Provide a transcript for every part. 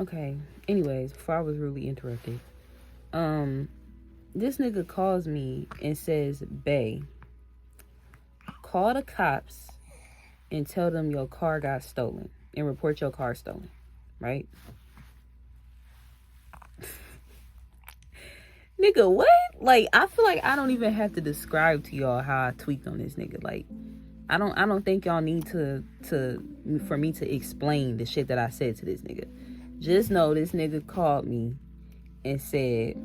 Okay. Anyways, before I was rudely interrupted, this nigga calls me and says, "Bae, call the cops and tell them your car got stolen and report your car stolen." Right? Nigga, what? Like, I feel like I don't even have to describe to y'all how I tweaked on this nigga. Like, I don't think y'all need to for me to explain the shit that I said to this nigga. Just know this nigga called me and said,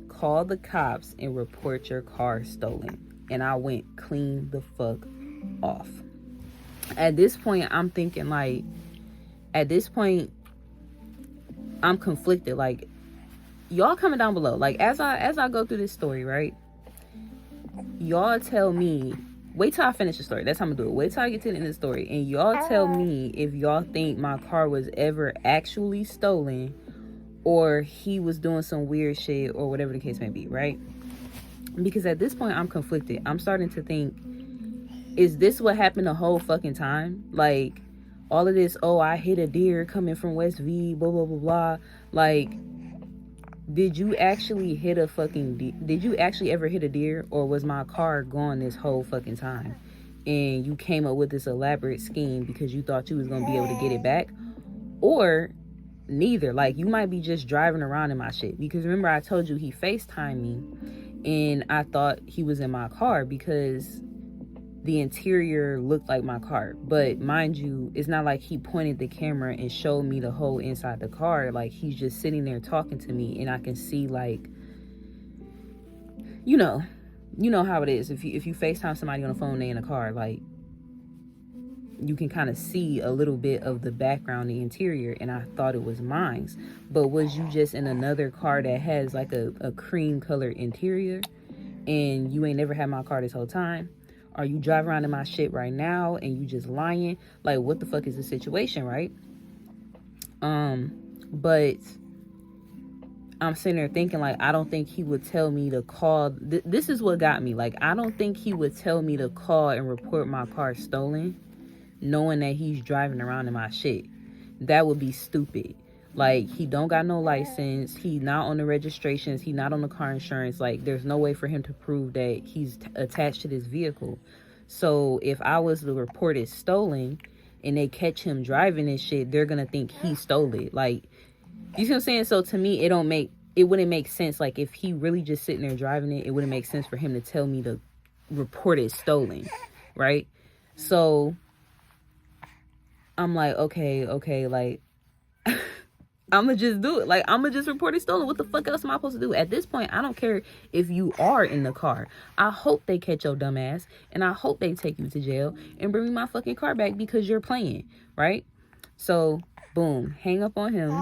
"Call the cops and report your car stolen." And I went clean the fuck off. At this point, I'm thinking like, at this point, I'm conflicted. Like, y'all comment down below. Like, as I go through this story, right? Y'all tell me. Wait till I finish the story. That's how I'm gonna do it. Wait till I get to the end of the story, and y'all tell me if y'all think my car was ever actually stolen, or he was doing some weird shit, or whatever the case may be, right? Because at this point, I'm conflicted. I'm starting to think, is this what happened the whole fucking time? Like, all of this, oh, I hit a deer coming from West V, blah, blah, blah, blah. Like, did you actually hit a fucking did you actually ever hit a deer, or was my car gone this whole fucking time and you came up with this elaborate scheme because you thought you was gonna be able to get it back? Or neither. Like, you might be just driving around in my shit, because remember I told you he FaceTimed me and I thought he was in my car because the interior looked like my car. But mind you, it's not like he pointed the camera and showed me the whole inside the car. Like, he's just sitting there talking to me, and I can see, like, you know how it is. If you FaceTime somebody on the phone, they in a car, like, you can kind of see a little bit of the background, the interior, and I thought it was mine. But was you just in another car that has like a cream colored interior, and you ain't never had my car this whole time? Are you driving around in my shit right now and you just lying? Like, what the fuck is the situation, right? But I'm sitting there thinking, like, I don't think he would tell me to call. This is what got me. Like, I don't think he would tell me to call and report my car stolen, knowing that he's driving around in my shit. That would be stupid. Like, he don't got no license. He not on the registrations. He not on the car insurance. Like, there's no way for him to prove that he's attached to this vehicle. So if I was to report it stolen and they catch him driving this shit, they're gonna think he stole it. Like, you see what I'm saying? So to me, it wouldn't make sense. Like, if he really just sitting there driving it, it wouldn't make sense for him to tell me to report it stolen, right? So I'm like, okay, like, I'm gonna just do it. Like, I'm gonna just report it stolen. What the fuck else am I supposed to do? At this point, I don't care if you are in the car. I hope they catch your dumb ass, and I hope they take you to jail and bring me my fucking car back because you're playing, right? So, boom, hang up on him.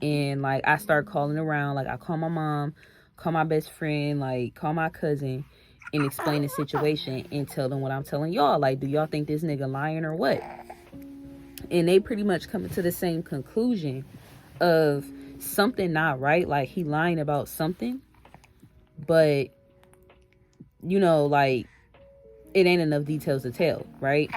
And, like, I start calling around. Like, I call my mom, call my best friend, like, call my cousin, and explain the situation and tell them what I'm telling y'all. Like, do y'all think this nigga lying or what? And they pretty much coming to the same conclusion of something not right. Like, he lying about something, but, like, it ain't enough details to tell, right?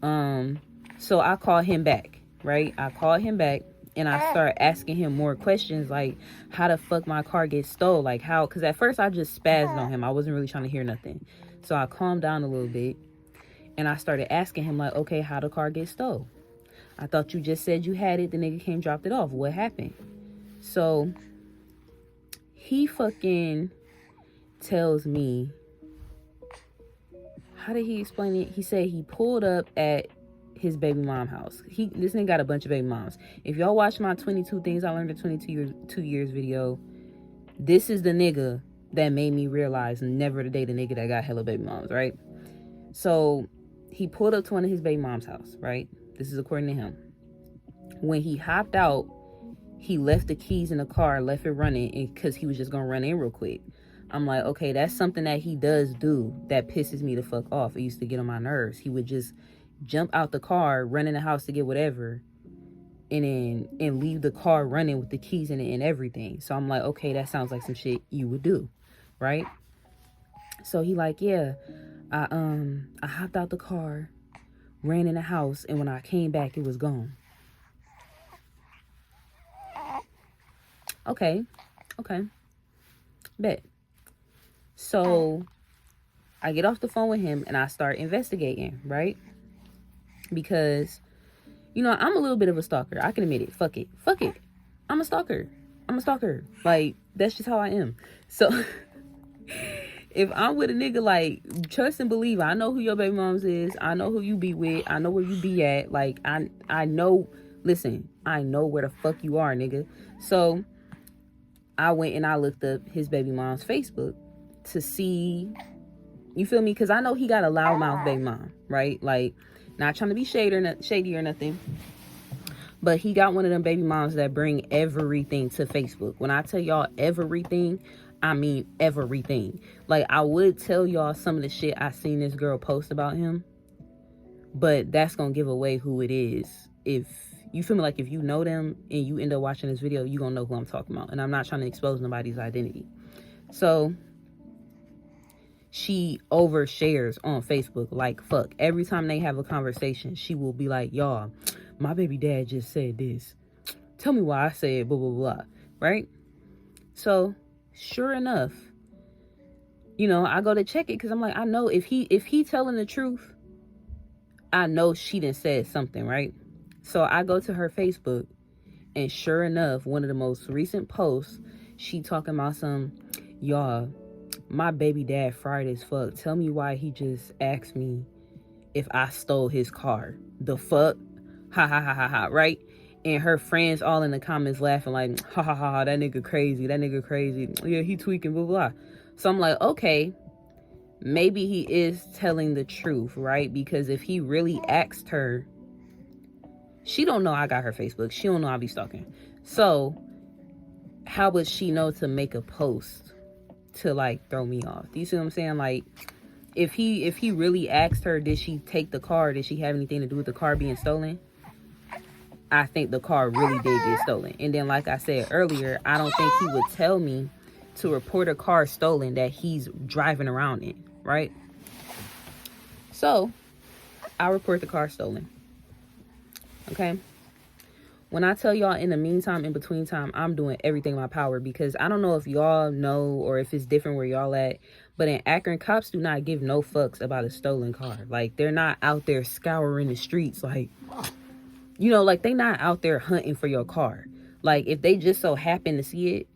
So I call him back, right? I call him back and I start asking him more questions, like, how the fuck my car get stole? Like, how? Because at first I just spazzed on him. I wasn't really trying to hear nothing. So I calmed down a little bit and I started asking him, like, okay, how the car get stole? I thought you just said you had it. The nigga came, dropped it off. What happened? So he fucking tells me, how did he explain it? He said he pulled up at his baby mom house. This nigga got a bunch of baby moms. If y'all watch my 22 things I learned in 22 years video, this is the nigga that made me realize never to date a nigga that got hella baby moms, right? So he pulled up to one of his baby mom's house, right? This is according to him. When he hopped out, he left the keys in the car, left it running, because he was just going to run in real quick. I'm like, okay, that's something that he does do that pisses me the fuck off. It used to get on my nerves. He would just jump out the car, run in the house to get whatever, and leave the car running with the keys in it and everything. So I'm like, okay, that sounds like some shit you would do, right? So he like, yeah, I hopped out the car, ran in the house, and when I came back, it was gone. Okay. Bet. So I get off the phone with him and I start investigating, right? Because, I'm a little bit of a stalker. I can admit it. Fuck it. I'm a stalker. Like, that's just how I am. So if I'm with a nigga, like, trust and believe, I know who your baby moms is. I know who you be with. I know where you be at. Like, I know, listen, I know where the fuck you are, nigga. So I went and I looked up his baby mom's Facebook to see, you feel me? Because I know he got a loudmouth baby mom, right? Like, not trying to be shady or nothing. But he got one of them baby moms that bring everything to Facebook. When I tell y'all everything, I mean everything. Like, I would tell y'all some of the shit I seen this girl post about him, but that's gonna give away who it is. If you feel me, like, if you know them and you end up watching this video, you gonna know who I'm talking about. And I'm not trying to expose nobody's identity. So she overshares on Facebook like fuck. Every time they have a conversation, she will be like, y'all, my baby dad just said this. Tell me why I said blah, blah, blah. Right? So sure enough, I go to check it because I'm like, I know if he telling the truth, I know she done said something, right? So I go to her Facebook, and sure enough, one of the most recent posts, she talking about y'all, my baby dad fried as fuck. Tell me why he just asked me if I stole his car. The fuck? Ha ha ha ha ha, right? And her friends all in the comments laughing like, ha ha ha, that nigga crazy. Yeah, he tweaking, blah, blah. So I'm like, okay, maybe he is telling the truth, right? Because if he really asked her, she don't know I got her Facebook. She don't know I be stalking. So how would she know to make a post to, like, throw me off? Do you see what I'm saying? Like, if he really asked her, did she take the car? Did she have anything to do with the car being stolen? I think the car really did get stolen. And then, like I said earlier, I don't think he would tell me to report a car stolen that he's driving around in, right? So I report the car stolen. Okay? When I tell y'all, in the meantime, in between time, I'm doing everything in my power, because I don't know if y'all know or if it's different where y'all at, but in Akron, cops do not give no fucks about a stolen car. Like, they're not out there scouring the streets, like, like, they not out there hunting for your car. Like, if they just so happen to see it,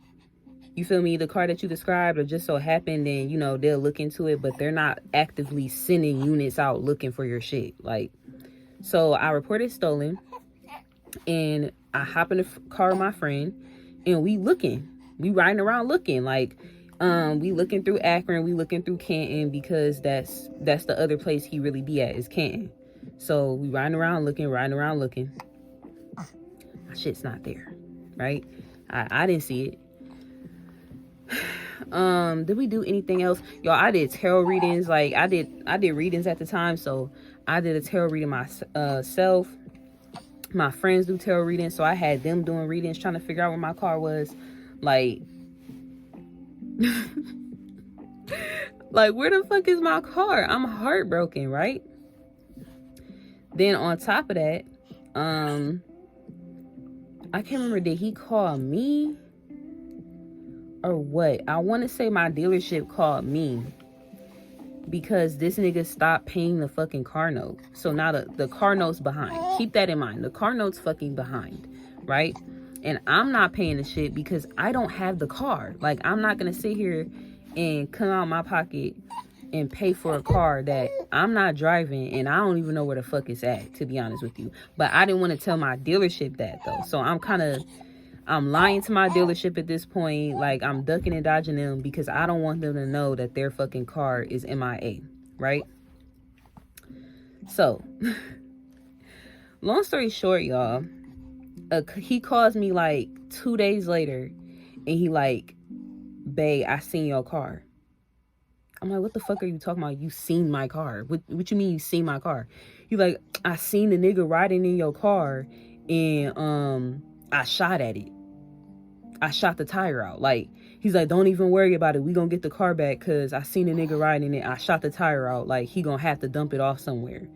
you feel me, the car that you described, or just so happen, then, they'll look into it, but they're not actively sending units out looking for your shit. Like, so I reported stolen, and I hop in the car with my friend, and we riding around looking, like, we looking through Akron, we looking through Canton, because that's the other place he really be at, is Canton. So we riding around looking. My shit's not there, right? I didn't see it. Did we do anything else? Y'all, I did tarot readings. Like, I did readings at the time, so I did a tarot reading myself. My friends do tarot readings, so I had them doing readings, trying to figure out where my car was. Like, like, where the fuck is my car? I'm heartbroken, right? Then on top of that, I can't remember, did he call me or what? I want to say my dealership called me, because this nigga stopped paying the fucking car note. So now the car note's behind. Keep that in mind. The car note's fucking behind, right? And I'm not paying the shit because I don't have the car. Like, I'm not gonna sit here and come out my pocket and pay for a car that I'm not driving, and I don't even know where the fuck it's at, to be honest with you. But I didn't want to tell my dealership that, though. So I'm lying to my dealership at this point. Like, I'm ducking and dodging them because I don't want them to know that their fucking car is MIA, right? So, long story short, y'all, he calls me like 2 days later, and he like, babe, I seen your car. I'm like, what the fuck are you talking about? You seen my car? What you mean you seen my car? He like, I seen the nigga riding in your car, and I shot at it. I shot the tire out. Like, he's like, don't even worry about it. We gonna get the car back, because I seen the nigga riding it. I shot the tire out. Like, he gonna have to dump it off somewhere.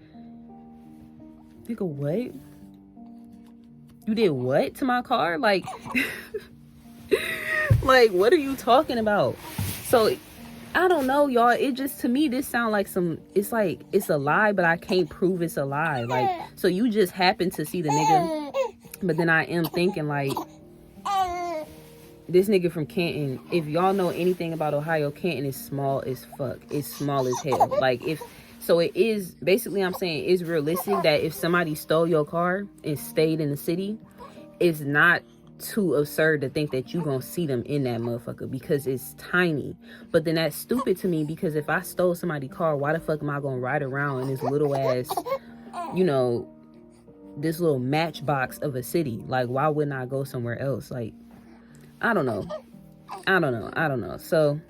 Nigga, what? You did what to my car? Like, Like, what are you talking about? So I don't know, y'all. It just, to me, this sound like it's like it's a lie, but I can't prove it's a lie. Like, so you just happen to see the nigga, but then I am thinking like, this nigga from Canton, if y'all know anything about Ohio, Canton is small as fuck. It's small as hell. Like, so it is, basically I'm saying it's realistic that if somebody stole your car and stayed in the city, it's not too absurd to think that you gonna see them in that motherfucker because it's tiny. But then that's stupid to me, because if I stole somebody's car, why the fuck am I gonna ride around in this little ass, you know, this little matchbox of a city? Like, why wouldn't I go somewhere else? Like, I don't know. So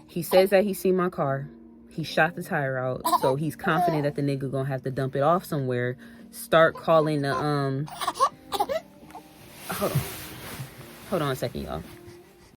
he says that he seen my car. He shot the tire out, so he's confident that the nigga gonna have to dump it off somewhere. Start calling the hold on a second, y'all.